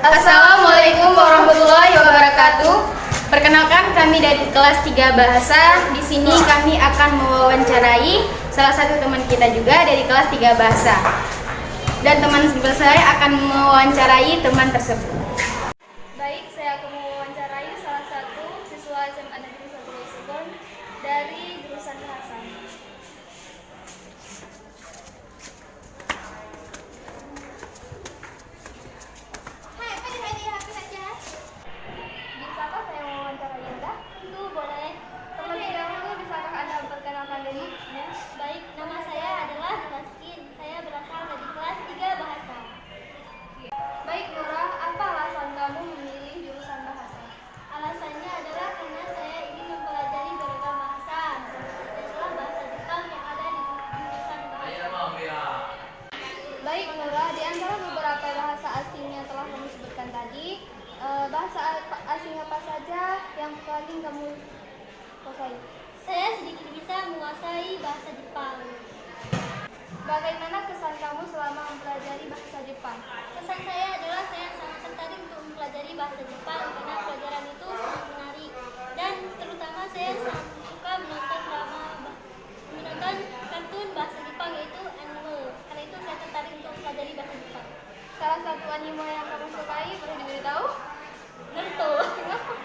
Assalamualaikum warahmatullahi wabarakatuh. Perkenalkan, kami dari kelas 3 Bahasa. Di sini kami akan mewawancarai salah satu teman kita juga dari kelas 3 Bahasa. Dan teman saya akan mewawancarai teman tersebut. Baik, saya akan mewawancarai salah satu siswa SMA Negeri 1 Cilegon dari jurusan Bahasa. Bisakah saya mewawancarai Anda? Itu boleh. Terlebih dahulu, bisakah Anda memperkenalkan diri? Baik, nama saya adalah Nuraskin. Saya berasal dari kelas 3 Bahasa. Baik Nurah, apa alasan kamu memilih jurusan Bahasa? Alasannya adalah karena saya ingin mempelajari beragam bahasa. Adalah bahasa Jepang yang ada di jurusan Bahasa. Baik Nurah, di antara beberapa bahasa asing yang telah kamu sebutkan tadi, bahasa asing apa saja yang paling kamu kuasai? Saya sedikit bisa menguasai bahasa Jepang. Bagaimana kesan kamu selama mempelajari bahasa Jepang? Kesan saya adalah saya sangat tertarik untuk mempelajari bahasa Jepang